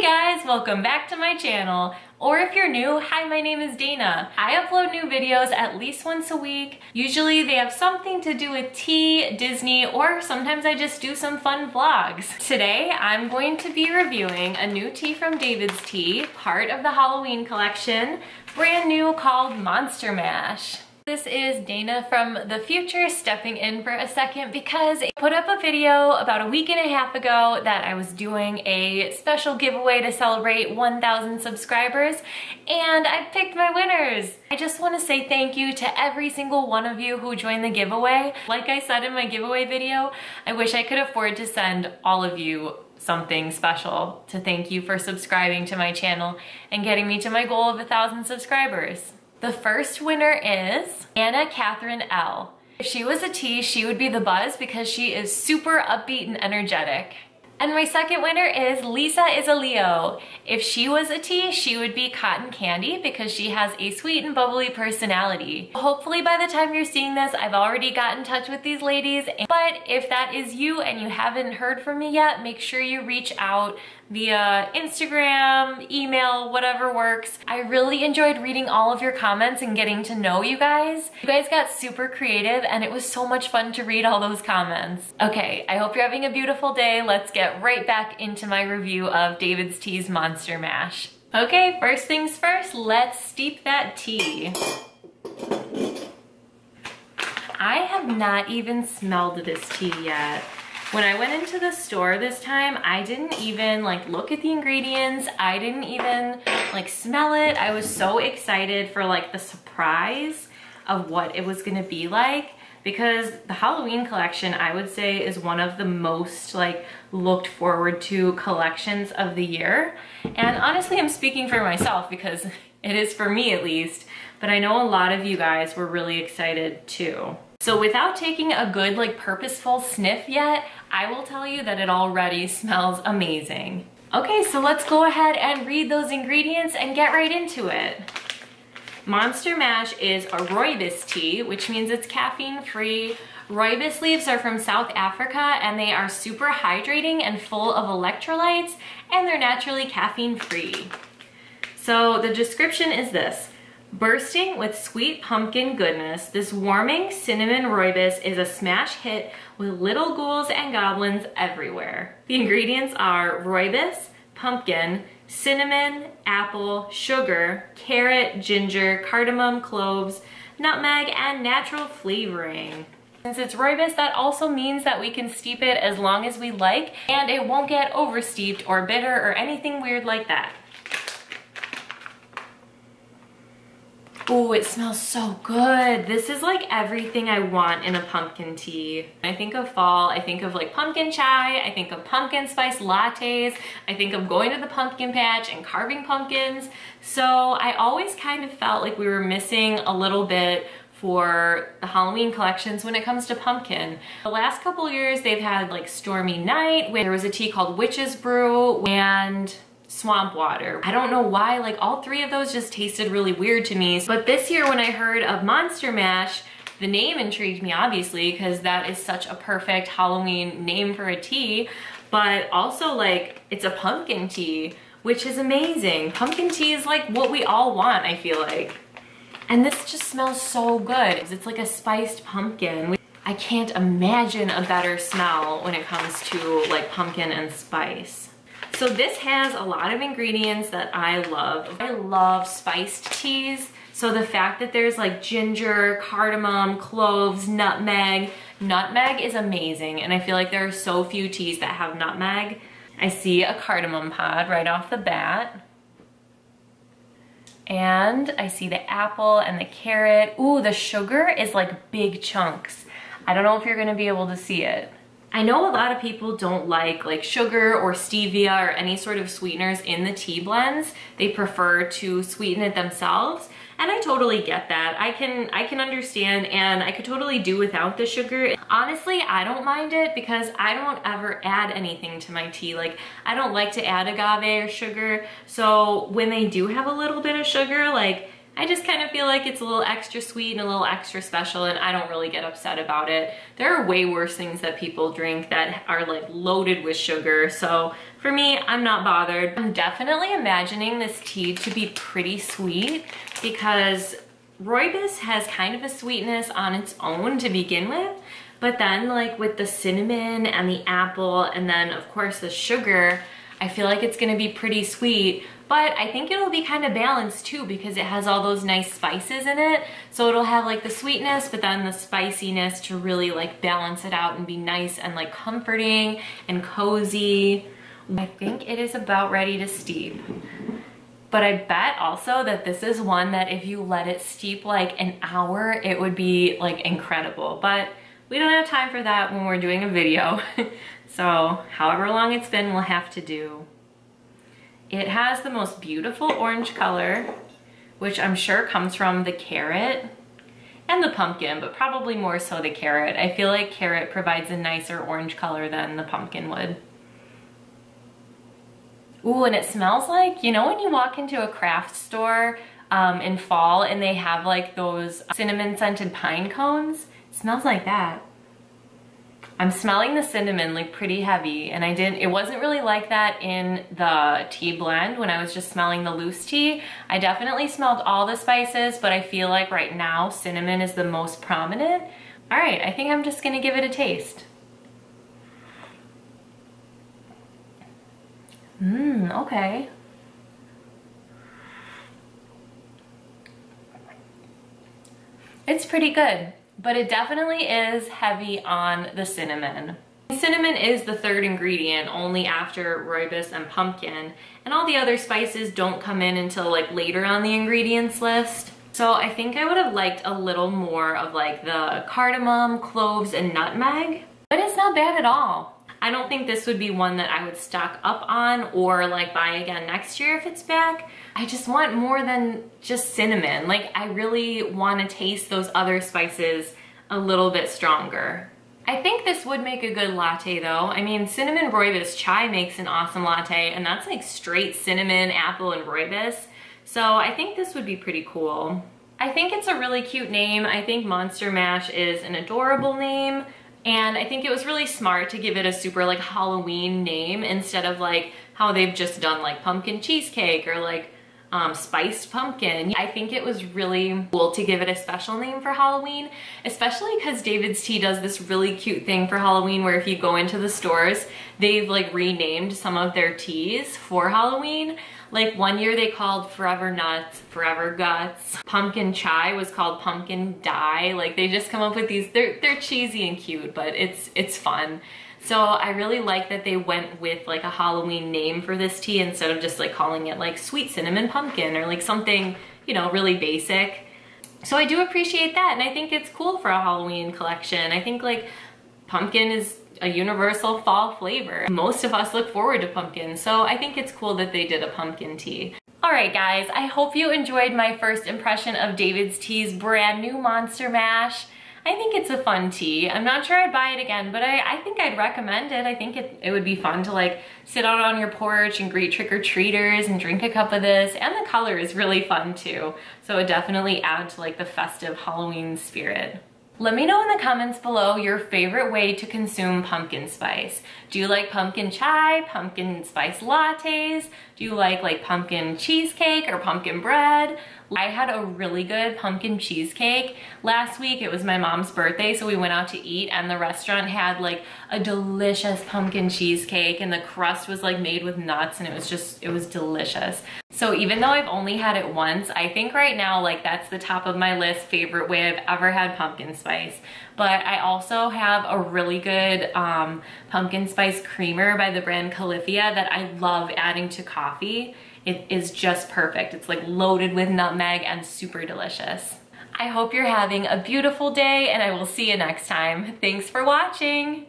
guys, welcome back to my channel. Or if you're new, hi, my name is Dana. I upload new videos at least once a week. Usually they have something to do with tea, Disney, or sometimes I just do some fun vlogs. Today, I'm going to be reviewing a new tea from DAVIDStea, part of the Halloween collection, brand new, called Monster Mash. This is Dana from the future stepping in for a second because I put up a video about a week and a half ago that I was doing a special giveaway to celebrate 1,000 subscribers, and I picked my winners. I just want to say thank you to every single one of you who joined the giveaway. Like I said in my giveaway video, I wish I could afford to send all of you something special to thank you for subscribing to my channel and getting me to my goal of 1,000 subscribers. The first winner is Anna Katharine L. If she was a tea, she would be the buzz because she is super upbeat and energetic. And my second winner is Lisaisaleo. If she was a tea, she would be cotton candy because she has a sweet and bubbly personality. Hopefully by the time you're seeing this, I've already got in touch with these ladies. But if that is you and you haven't heard from me yet, make sure you reach out via Instagram, email, whatever works. I really enjoyed reading all of your comments and getting to know you guys. You guys got super creative and it was so much fun to read all those comments. Okay, I hope you're having a beautiful day. Let's get right back into my review of DAVIDStea's Monster Mash. Okay, first things first, let's steep that tea. I have not even smelled this tea yet. When I went into the store this time, I didn't even look at the ingredients. I didn't even smell it. I was so excited for the surprise of what it was gonna be like, because the Halloween collection, I would say, is one of the most looked forward to collections of the year. And honestly, I'm speaking for myself because it is for me at least, but I know a lot of you guys were really excited too. So without taking a good purposeful sniff yet, I will tell you that it already smells amazing. Okay, so let's go ahead and read those ingredients and get right into it. Monster Mash is a rooibos tea, which means it's caffeine free. Rooibos leaves are from South Africa and they are super hydrating and full of electrolytes, and they're naturally caffeine free. So the description is this: bursting with sweet pumpkin goodness, this warming cinnamon rooibos is a smash hit with little ghouls and goblins everywhere. The ingredients are rooibos, pumpkin, cinnamon, apple, sugar, carrot, ginger, cardamom, cloves, nutmeg, and natural flavoring. Since it's rooibos, that also means that we can steep it as long as we like, and it won't get oversteeped or bitter or anything weird like that. Ooh, it smells so good. This is everything I want in a pumpkin tea. I think of fall, I think of pumpkin chai, I think of pumpkin spice lattes, I think of going to the pumpkin patch and carving pumpkins. So I always kind of felt like we were missing a little bit for the Halloween collections when it comes to pumpkin. The last couple years they've had Stormy Night, where there was a tea called Witch's Brew, and Swamp Water. I don't know why, all three of those just tasted really weird to me. But this year when I heard of Monster Mash, the name intrigued me obviously because that is such a perfect Halloween name for a tea, but also it's a pumpkin tea, which is amazing. Pumpkin tea is what we all want, I feel like. And this just smells so good. It's like a spiced pumpkin. I can't imagine a better smell when it comes to pumpkin and spice. So this has a lot of ingredients that I love. I love spiced teas. So the fact that there's ginger, cardamom, cloves, nutmeg. Nutmeg is amazing, and I feel like there are so few teas that have nutmeg. I see a cardamom pod right off the bat. And I see the apple and the carrot. Ooh, the sugar is big chunks. I don't know if you're gonna be able to see it. I know a lot of people don't like sugar or stevia or any sort of sweeteners in the tea blends. They prefer to sweeten it themselves, and I totally get that. I can understand, and I could totally do without the sugar. Honestly, I don't mind it because I don't ever add anything to my tea. I don't like to add agave or sugar, so when they do have a little bit of sugar, I just kind of feel like it's a little extra sweet and a little extra special, and I don't really get upset about it. There are way worse things that people drink that are like loaded with sugar, so for me, I'm not bothered. I'm definitely imagining this tea to be pretty sweet because rooibos has kind of a sweetness on its own to begin with, but then like with the cinnamon and the apple and then of course the sugar, I feel like it's gonna be pretty sweet, but I think it'll be kind of balanced too because it has all those nice spices in it. So it'll have like the sweetness, but then the spiciness to really like balance it out and be nice and like comforting and cozy. I think it is about ready to steep. But I bet also that this is one that if you let it steep like an hour, it would be like incredible. But we don't have time for that when we're doing a video. So however long it's been, we'll have to do. It has the most beautiful orange color, which I'm sure comes from the carrot and the pumpkin, but probably more so the carrot. I feel like carrot provides a nicer orange color than the pumpkin would. Ooh, and it smells like, you know when you walk into a craft store in fall and they have like those cinnamon scented pine cones? It smells like that. I'm smelling the cinnamon like pretty heavy, and it wasn't really like that in the tea blend when I was just smelling the loose tea. I definitely smelled all the spices, but I feel like right now cinnamon is the most prominent. All right, I think I'm just gonna give it a taste. Okay. It's pretty good, but it definitely is heavy on the cinnamon. Cinnamon is the third ingredient, only after rooibos and pumpkin, and all the other spices don't come in until like later on the ingredients list. So I think I would have liked a little more of like the cardamom, cloves, and nutmeg, but it's not bad at all. I don't think this would be one that I would stock up on or like buy again next year if it's back. I just want more than just cinnamon. Like I really want to taste those other spices a little bit stronger. I think this would make a good latte though. I mean, cinnamon rooibos chai makes an awesome latte, and that's like straight cinnamon, apple, and rooibos. So I think this would be pretty cool. I think it's a really cute name. I think Monster Mash is an adorable name. And I think it was really smart to give it a super like Halloween name instead of like how they've just done like pumpkin cheesecake or like spiced pumpkin. I think it was really cool to give it a special name for Halloween, especially because DAVIDStea does this really cute thing for Halloween where if you go into the stores, they've like renamed some of their teas for Halloween. Like one year they called Forever Nuts, Forever Guts. Pumpkin Chai was called Pumpkin Dye. Like they just come up with these, they're cheesy and cute, but it's fun. So I really like that they went with like a Halloween name for this tea instead of just like calling it like sweet cinnamon pumpkin or like something, you know, really basic. So I do appreciate that, and I think it's cool for a Halloween collection. I think like pumpkin is a universal fall flavor. Most of us look forward to pumpkin, so I think it's cool that they did a pumpkin tea. All right guys, I hope you enjoyed my first impression of DAVIDStea's brand new Monster Mash. I think it's a fun tea. I'm not sure I'd buy it again, but I think I'd recommend it. I think it would be fun to like sit out on your porch and greet trick-or-treaters and drink a cup of this, and the color is really fun too. So it definitely adds to like the festive Halloween spirit. Let me know in the comments below your favorite way to consume pumpkin spice. Do you like pumpkin chai, pumpkin spice lattes? Do you like pumpkin cheesecake or pumpkin bread? I had a really good pumpkin cheesecake last week. It was my mom's birthday, so we went out to eat, and the restaurant had like a delicious pumpkin cheesecake, and the crust was like made with nuts, and it was delicious. So even though I've only had it once, I think right now like that's the top of my list favorite way I've ever had pumpkin spice. But I also have a really good pumpkin spice creamer by the brand Califia that I love adding to coffee. It is just perfect. It's like loaded with nutmeg and super delicious. I hope you're having a beautiful day, and I will see you next time. Thanks for watching.